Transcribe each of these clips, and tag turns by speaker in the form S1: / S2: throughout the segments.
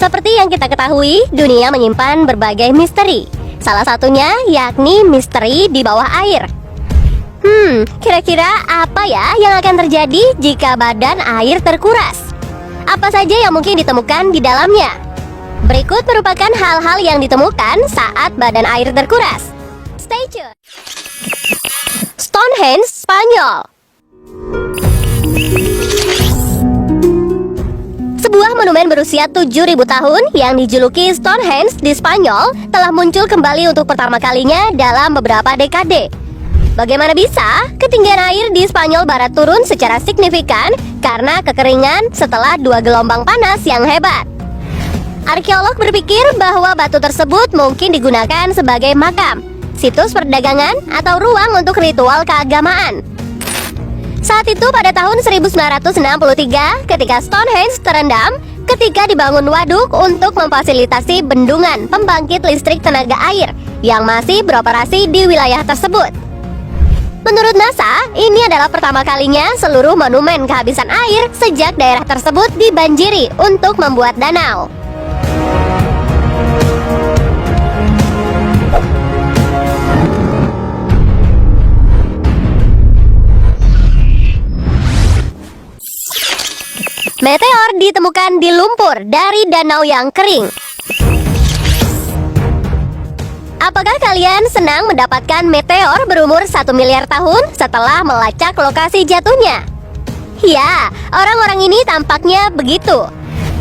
S1: Seperti yang kita ketahui, dunia menyimpan berbagai misteri. Salah satunya yakni misteri di bawah air. Kira-kira apa ya yang akan terjadi jika badan air terkuras? Apa saja yang mungkin ditemukan di dalamnya? Berikut merupakan hal-hal yang ditemukan saat badan air terkuras. Stay tune. Stonehenge, Spanyol. Sebuah monumen berusia 7.000 tahun yang dijuluki Stonehenge di Spanyol telah muncul kembali untuk pertama kalinya dalam beberapa dekade. Bagaimana bisa ketinggian air di Spanyol Barat turun secara signifikan karena kekeringan setelah 2 gelombang panas yang hebat? Arkeolog berpikir bahwa batu tersebut mungkin digunakan sebagai makam, situs perdagangan, atau ruang untuk ritual keagamaan. Saat itu pada tahun 1963, ketika Stonehenge terendam, ketika dibangun waduk untuk memfasilitasi bendungan pembangkit listrik tenaga air yang masih beroperasi di wilayah tersebut. Menurut NASA, ini adalah pertama kalinya seluruh monumen kehabisan air sejak daerah tersebut dibanjiri untuk membuat danau. Meteor ditemukan di lumpur dari danau yang kering. Apakah kalian senang mendapatkan meteor berumur 1 miliar tahun setelah melacak lokasi jatuhnya? Ya, orang-orang ini tampaknya begitu.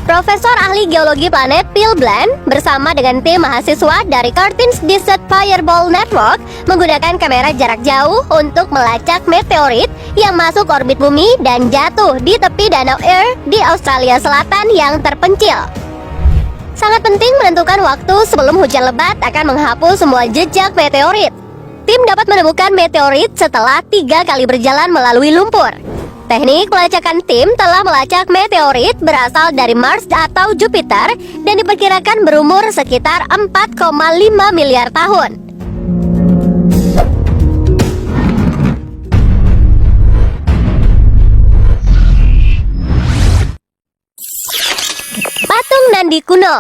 S1: Profesor ahli geologi planet Phil Bland bersama dengan tim mahasiswa dari Curtin's Desert Fireball Network menggunakan kamera jarak jauh untuk melacak meteorit yang masuk orbit bumi dan jatuh di tepi Danau Erie di Australia Selatan yang terpencil. Sangat penting menentukan waktu sebelum hujan lebat akan menghapus semua jejak meteorit. Tim dapat menemukan meteorit setelah 3 kali berjalan melalui lumpur. Teknik pelacakan tim telah melacak meteorit berasal dari Mars atau Jupiter dan diperkirakan berumur sekitar 4,5 miliar tahun. Patung Nandi kuno.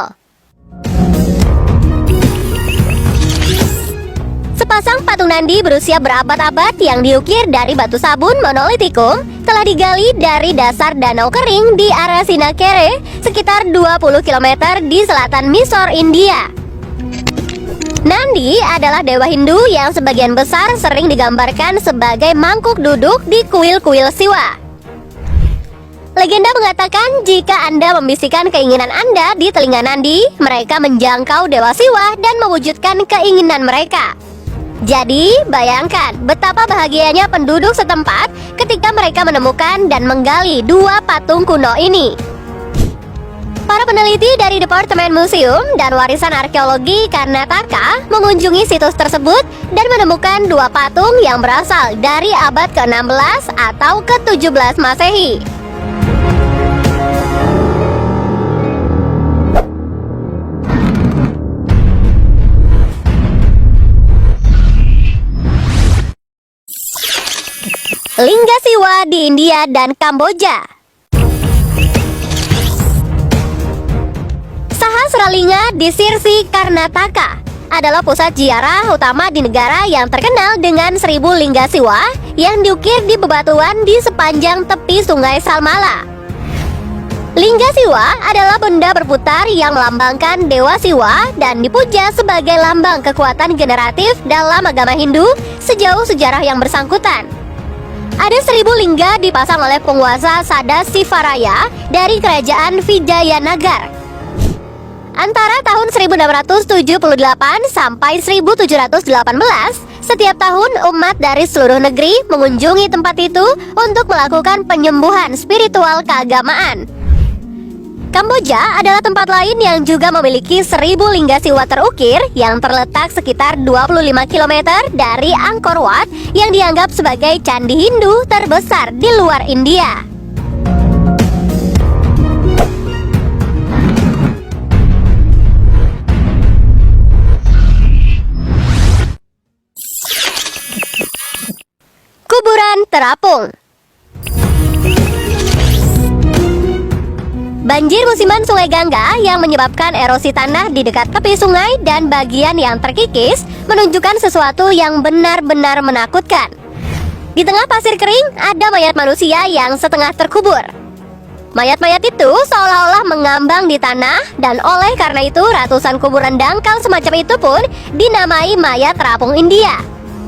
S1: Sepasang patung Nandi berusia berabad-abad yang diukir dari batu sabun monolitikum telah digali dari dasar danau kering di Arasinakere sekitar 20 km di selatan Mysore, India. Nandi adalah dewa Hindu yang sebagian besar sering digambarkan sebagai mangkuk duduk di kuil-kuil Siwa. Legenda mengatakan jika Anda membisikkan keinginan Anda di telinga Nandi, mereka menjangkau dewa Siwa dan mewujudkan keinginan mereka. Jadi, bayangkan betapa bahagianya penduduk setempat ketika mereka menemukan dan menggali 2 patung kuno ini. Para peneliti dari Departemen Museum dan Warisan Arkeologi Karnataka mengunjungi situs tersebut dan menemukan 2 patung yang berasal dari abad ke-16 atau ke-17 Masehi. Lingga Siwa di India dan Kamboja. Sahasralingga di Sirsi, Karnataka adalah pusat ziarah utama di negara yang terkenal dengan 1000 lingga Siwa yang diukir di bebatuan di sepanjang tepi sungai Salmala. Lingga Siwa adalah benda berputar yang melambangkan Dewa Siwa dan dipuja sebagai lambang kekuatan generatif dalam agama Hindu sejauh sejarah yang bersangkutan. Ada 1000 lingga dipasang oleh penguasa Sada Sivaraya dari kerajaan Vijayanagar. Antara tahun 1678 sampai 1718, setiap tahun umat dari seluruh negeri mengunjungi tempat itu untuk melakukan penyembuhan spiritual keagamaan. Kamboja adalah tempat lain yang juga memiliki 1000 lingga Siwa terukir yang terletak sekitar 25 km dari Angkor Wat yang dianggap sebagai candi Hindu terbesar di luar India. Kuburan terapung. Banjir musiman Sungai Gangga yang menyebabkan erosi tanah di dekat tepi sungai dan bagian yang terkikis menunjukkan sesuatu yang benar-benar menakutkan. Di tengah pasir kering, ada mayat manusia yang setengah terkubur. Mayat-mayat itu seolah-olah mengambang di tanah, dan oleh karena itu ratusan kuburan dangkal semacam itu pun dinamai mayat terapung India.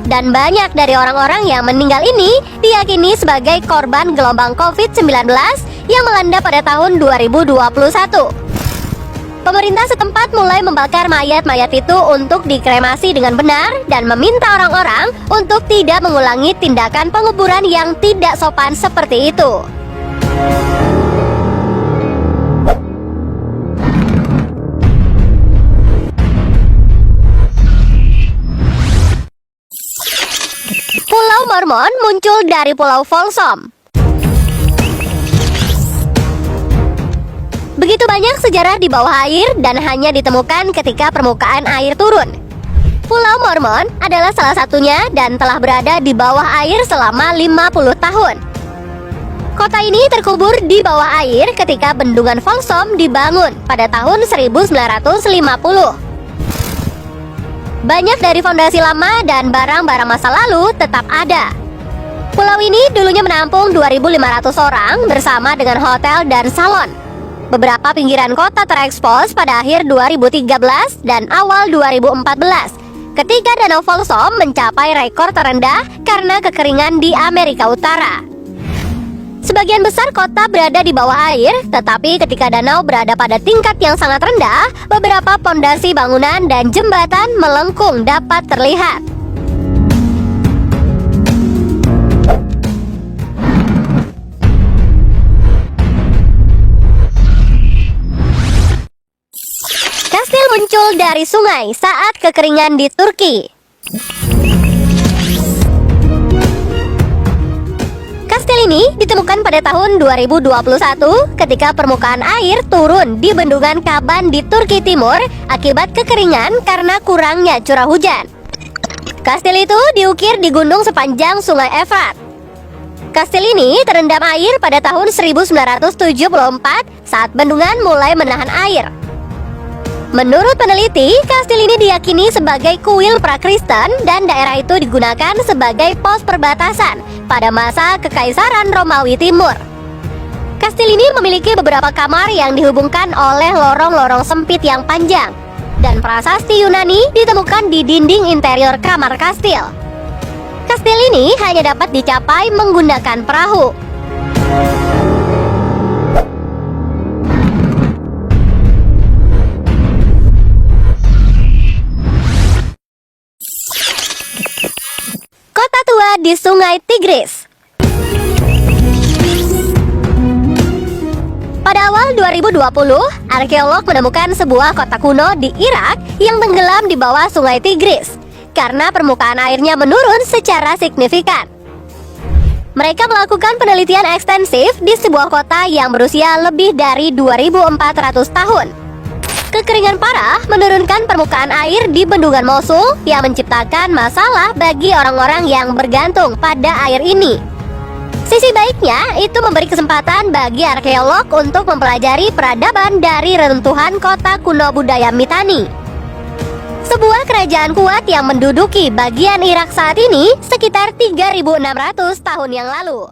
S1: Dan banyak dari orang-orang yang meninggal ini diyakini sebagai korban gelombang COVID-19 yang melanda pada tahun 2021. Pemerintah setempat mulai membakar mayat-mayat itu untuk dikremasi dengan benar dan meminta orang-orang untuk tidak mengulangi tindakan penguburan yang tidak sopan seperti itu. Pulau Mormon muncul dari Pulau Folsom. Begitu banyak sejarah di bawah air dan hanya ditemukan ketika permukaan air turun. Pulau Mormon adalah salah satunya dan telah berada di bawah air selama 50 tahun. Kota ini terkubur di bawah air ketika bendungan Folsom dibangun pada tahun 1950. Banyak dari fondasi lama dan barang-barang masa lalu tetap ada. Pulau ini dulunya menampung 2.500 orang bersama dengan hotel dan salon. Beberapa pinggiran kota terekspos pada akhir 2013 dan awal 2014 ketika Danau Folsom mencapai rekor terendah karena kekeringan di Amerika Utara. Sebagian besar kota berada di bawah air, tetapi ketika danau berada pada tingkat yang sangat rendah, beberapa pondasi bangunan dan jembatan melengkung dapat terlihat. Kastil muncul dari sungai saat kekeringan di Turki. Kastil ini ditemukan pada tahun 2021 ketika permukaan air turun di bendungan Kaban di Turki Timur akibat kekeringan karena kurangnya curah hujan. Kastil itu diukir di gunung sepanjang Sungai Efrat. Kastil ini terendam air pada tahun 1974 saat bendungan mulai menahan air. Menurut peneliti, kastil ini diyakini sebagai kuil prakristen dan daerah itu digunakan sebagai pos perbatasan pada masa Kekaisaran Romawi Timur. Kastil ini memiliki beberapa kamar yang dihubungkan oleh lorong-lorong sempit yang panjang, dan prasasti Yunani ditemukan di dinding interior kamar kastil. Kastil ini hanya dapat dicapai menggunakan perahu. Kota tua di Sungai Tigris. Pada awal 2020, arkeolog menemukan sebuah kota kuno di Irak yang tenggelam di bawah Sungai Tigris karena permukaan airnya menurun secara signifikan. Mereka melakukan penelitian ekstensif di sebuah kota yang berusia lebih dari 2.400 tahun. Kekeringan parah menurunkan permukaan air di bendungan Mosul yang menciptakan masalah bagi orang-orang yang bergantung pada air ini. Sisi baiknya, itu memberi kesempatan bagi arkeolog untuk mempelajari peradaban dari reruntuhan kota kuno budaya Mitanni. Sebuah kerajaan kuat yang menduduki bagian Irak saat ini sekitar 3.600 tahun yang lalu.